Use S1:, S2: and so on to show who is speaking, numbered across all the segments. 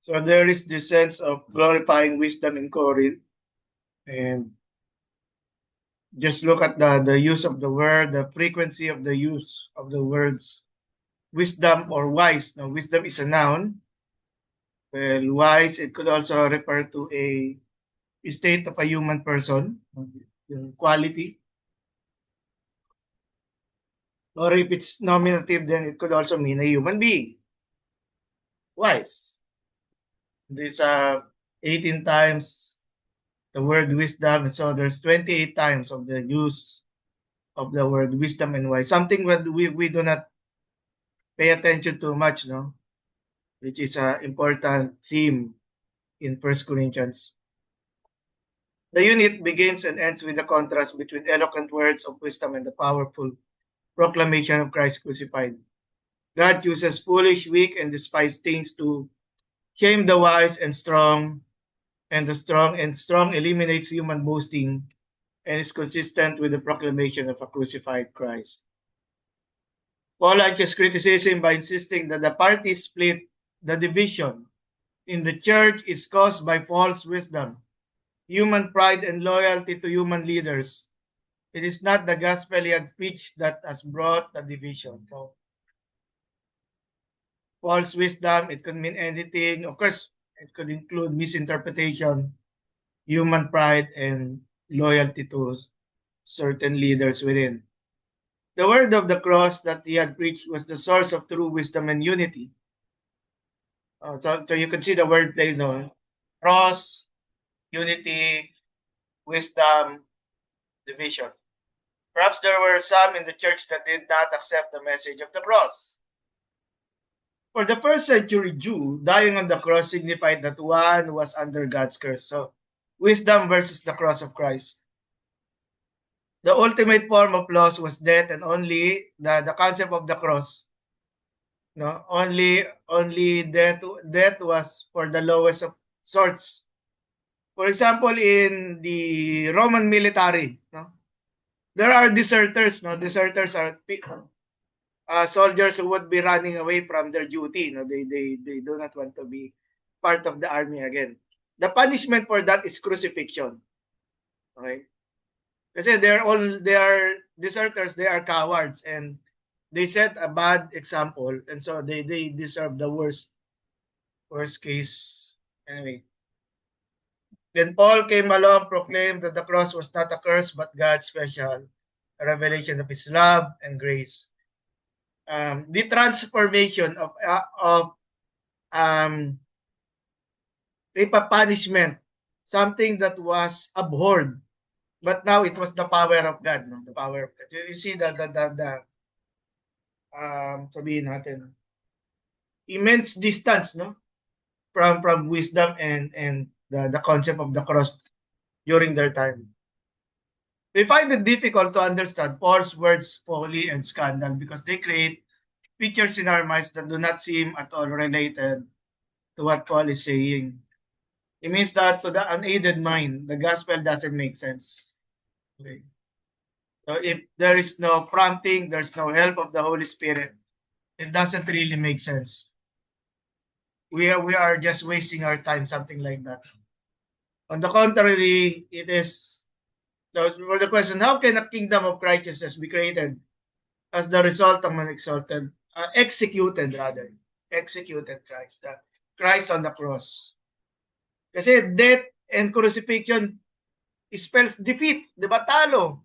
S1: So there is this sense of glorifying wisdom in Corinth. And just look at the use of the word, the frequency of the use of the words wisdom or wise. Now, wisdom is a noun. Well, wise, it could also refer to a state of a human person, yung quality. Or if it's nominative, then it could also mean a human being. Wise. This 18 times the word wisdom, and so there's 28 times of the use of the word wisdom and wise. Something that we do not pay attention to much, no? Which is an important theme in First Corinthians. The unit begins and ends with the contrast between eloquent words of wisdom and the powerful proclamation of Christ crucified. God uses foolish, weak, and despised things to shame the wise and the strong, and strong eliminates human boasting and is consistent with the proclamation of a crucified Christ. Paul launches criticism by insisting that the party split, the division in the church, is caused by false wisdom, human pride, and loyalty to human leaders. It is not the gospel he had preached that has brought the division. So, false wisdom, it could mean anything. Of course, it could include misinterpretation, human pride, and loyalty to certain leaders within. The word of the cross that he had preached was the source of true wisdom and unity. So you can see the word play, no? Cross, unity, wisdom, division. Perhaps there were some in the church that did not accept the message of the cross. For the first century Jew, dying on the cross signified that one was under God's curse. So, wisdom versus the cross of Christ. The ultimate form of loss was death, and only the concept of the cross, no, only death was for the lowest of sorts. For example, in the Roman military, no, there are deserters. No, deserters are soldiers who would be running away from their duty. No, they do not want to be part of the army again. The punishment for that is crucifixion. Okay, kasi they are deserters, they are cowards, and they set a bad example, and so they deserve the worst case anyway. Then Paul came along, proclaimed that the cross was not a curse but God's special revelation of his love and grace. The transformation of a punishment, something that was abhorred, but now it was the power of God, no? The power of God. You see sabihin natin, immense distance, no? From wisdom and the concept of the cross during their time. We find it difficult to understand Paul's words folly and scandal because they create pictures in our minds that do not seem at all related to what Paul is saying. It means that to the unaided mind, the gospel doesn't make sense. Okay. So if there is no prompting, there's no help of the Holy Spirit, it doesn't really make sense. We are just wasting our time, something like that. On the contrary, it is for the question, how can a kingdom of righteousness be created as the result of an executed Christ on the cross? Kasi death and crucifixion spells defeat, di ba? Talo.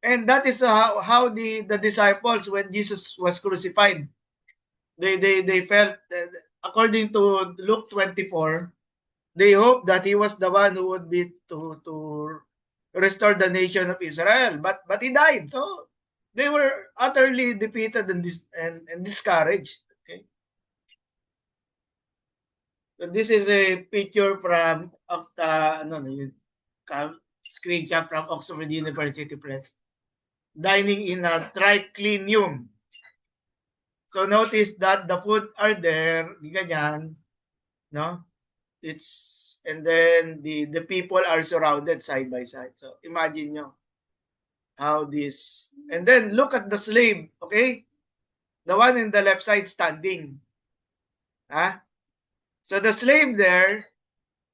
S1: And that is how the disciples, when Jesus was crucified, they felt, according to Luke 24, they hoped that he was the one who would be to restore the nation of Israel, but he died. So they were utterly defeated and discouraged. Okay, so this is a picture from screenshot from Oxford University Press, dining in a triclinium. So notice that the food are there, ganyan, no? It's and then the people are surrounded side by side. So imagine nyo how this, and then look at the slave, okay? The one in the left side standing. Huh? So the slave there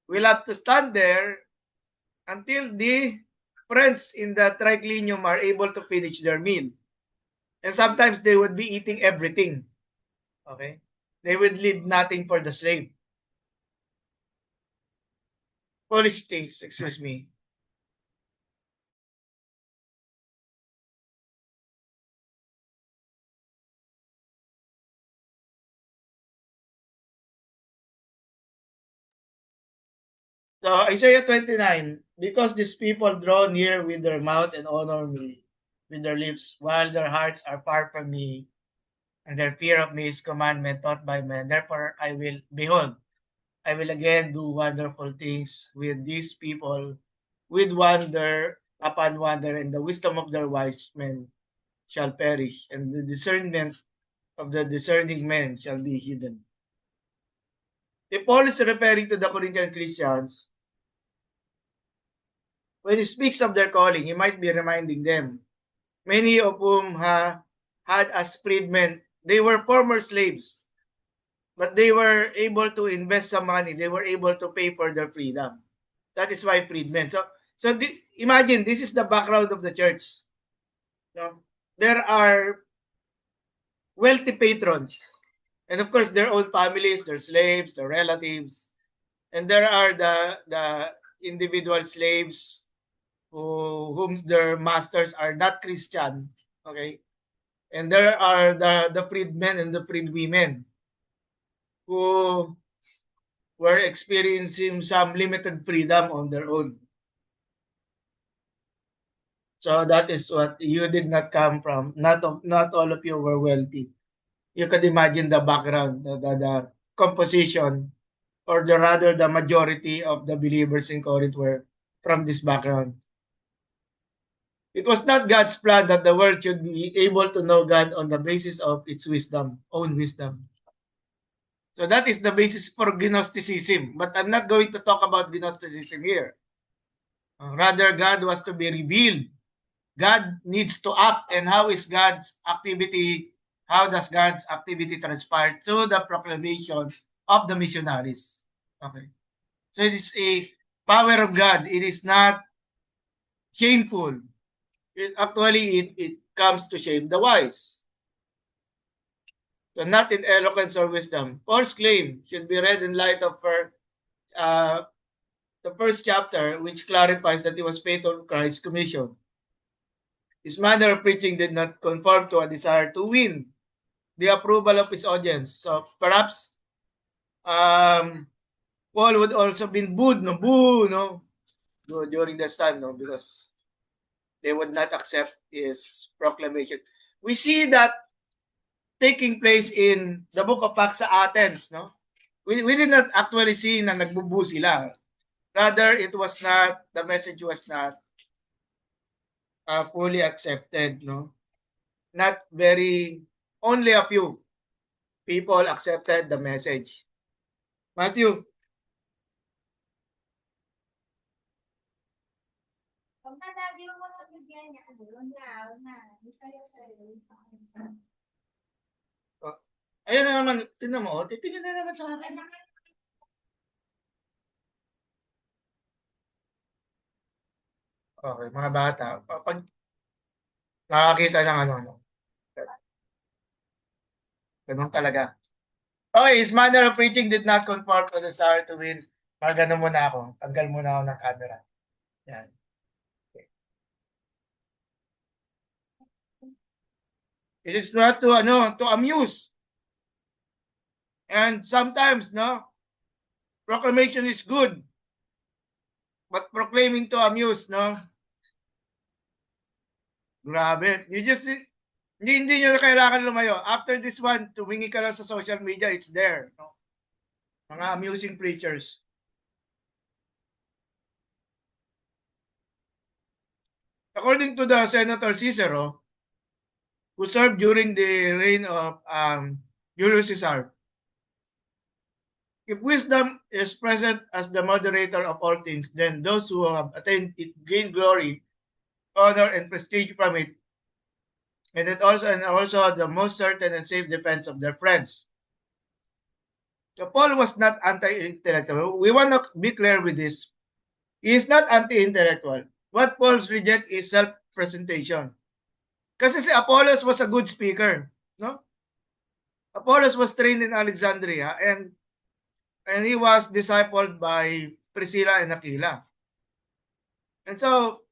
S1: will have to stand there until the friends in the triclinium are able to finish their meal. And sometimes they would be eating everything. Okay? They would leave nothing for the slave. Polish things, excuse me. So Isaiah 29, because these people draw near with their mouth and honor me with their lips, while their hearts are far from me, and their fear of me is commandment taught by men. Therefore I will, behold, I will again do wonderful things with these people, with wonder upon wonder, and the wisdom of their wise men shall perish, and the discernment of the discerning men shall be hidden. If Paul is referring to the Corinthian Christians, when he speaks of their calling, he might be reminding them, many of whom had as freedmen, they were former slaves, but they were able to invest some money. They were able to pay for their freedom. That is why freedmen. Imagine this is the background of the church. No? There are wealthy patrons, and of course their own families, their slaves, their relatives, and there are the individual slaves whom their masters are not Christian. Okay, and there are the freedmen and the freedwomen who were experiencing some limited freedom on their own. So that is what you did not come from. Not all of you were wealthy. You could imagine the background, the composition, or the rather the majority of the believers in Corinth were from this background. It was not God's plan that the world should be able to know God on the basis of its wisdom, own wisdom. So that is the basis for Gnosticism. But I'm not going to talk about Gnosticism here. Rather, God was to be revealed. God needs to act. And how is God's activity? How does God's activity transpire? Through the proclamation of the missionaries. Okay. So it is a power of God. It is not shameful. It comes to shame the wise. So not in eloquence or wisdom. Paul's claim should be read in light of uh, the first chapter, which clarifies that he was faithful to Christ's commission. His manner of preaching did not conform to a desire to win the approval of his audience. So perhaps Paul would also been booed, no, boo, no, during this time, no, because they would not accept his proclamation. We see that taking place in the book of Acts sa Athens, no? We did not actually see na nagbubu sila. Rather, it was not, the message was not fully accepted, no? Not very, only a few people accepted the message. Matthew. Oh, ayun na naman, tinan mo, titingin na naman sa akin. Okay, mga bata, pag nakakita ng ano, no, ganun talaga. Okay, his manner of preaching did not conform to the desire to win. Magano muna ako. Tanggal muna ako ng camera. Yan. Okay. It is not to to amuse. And sometimes, no, proclamation is good. But proclaiming to amuse, no, grabe. Hindi nyo na kailangan lumayo. After this one, tumingi ka lang sa social media, it's there. No? Mga amusing preachers. According to the Senator Cicero, who served during the reign of Julius Caesar, if wisdom is present as the moderator of all things, then those who have attained it gain glory, honor, and prestige from it, and also the most certain and safe defense of their friends. So Paul was not anti-intellectual. We want to be clear with this. He is not anti-intellectual. What Paul rejects is self-presentation. Kasi si Apollos was a good speaker, no? Apollos was trained in Alexandria and he was discipled by Priscilla and Aquila. And so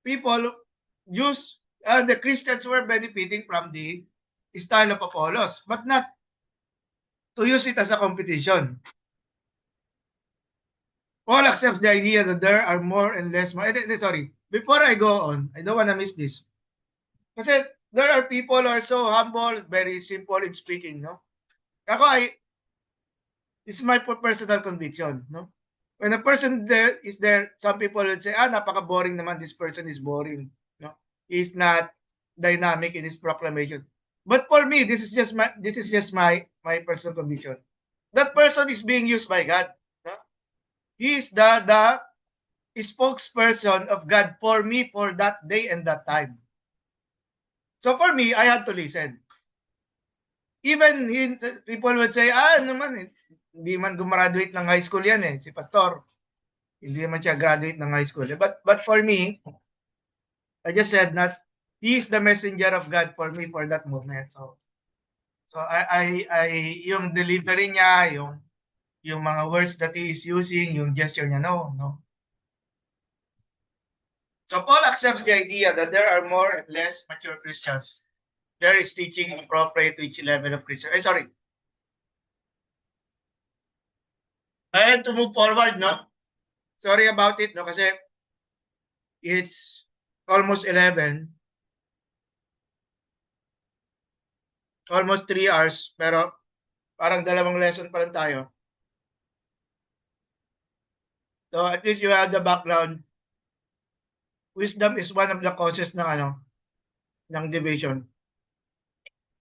S1: people use the Christians were benefiting from the style of Apollos, but not to use it as a competition. Paul accepts the idea that there are more and less. Sorry, before I go on, I don't want to miss this. Kasi there are people who are so humble, very simple in speaking, no? Ako, this is my personal conviction, no? When a person there is there, some people would say, napaka-boring naman, this person is boring, no? He's not dynamic in his proclamation. But for me, this is just my personal conviction. That person is being used by God. No? He is the spokesperson of God for me for that day and that time. So for me, I had to listen. Even people would say, naman, hindi man gumraduate ng high school yan si Pastor. Hindi naman siya graduate ng high school. But for me, I just said that he is the messenger of God for me for that moment. So I yung delivery niya, yung mga words that he is using, yung gesture niya, no. So Paul accepts the idea that there are more and less mature Christians. There is teaching appropriate to each level of Christian. Sorry. I had to move forward, no? Sorry about it, no? Kasi it's almost 11. Almost 3 hours. Pero parang dalawang lesson pa lang tayo. So at least you have the background. Wisdom is one of the causes ng division.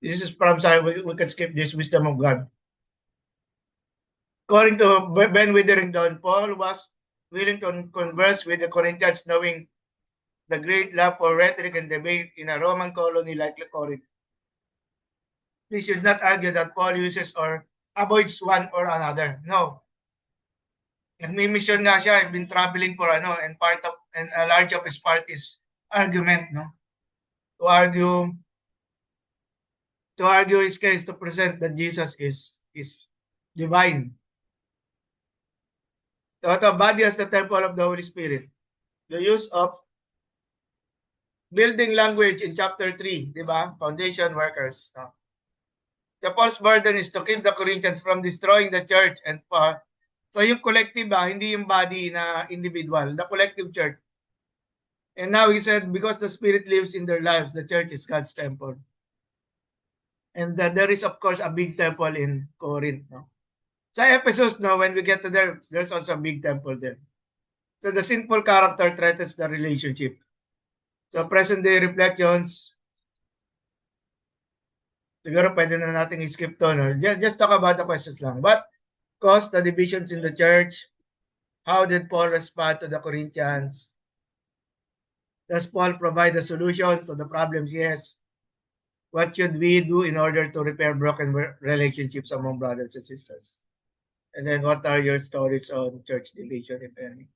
S1: This is from we can skip this wisdom of God. According to Ben Witherington, Paul was willing to converse with the Corinthians, knowing the great love for rhetoric and debate in a Roman colony like Corinth. We should not argue that Paul uses or avoids one or another. No. Nagmi-mission nga siya, been traveling for and a large of his part is argument, no? To argue his case, to present that Jesus is divine. So the body as the temple of the Holy Spirit. The use of building language in chapter 3, di ba? Foundation workers. No? The Paul's burden is to keep the Corinthians from destroying the church and so yung collective hindi yung body na individual, the collective church. And now he said, because the Spirit lives in their lives, the church is God's temple. And there is, of course, a big temple in Corinth. No? Sa Ephesus, no, when we get to there, there's also a big temple there. So the sinful character threatens the relationship. So present-day reflections, siguro pwede na natin i-skip to. No? Just talk about the questions lang. What caused the divisions in the church? How did Paul respond to the Corinthians? Does Paul provide a solution to the problems? Yes. What should we do in order to repair broken relationships among brothers and sisters? And then what are your stories on church division, if any?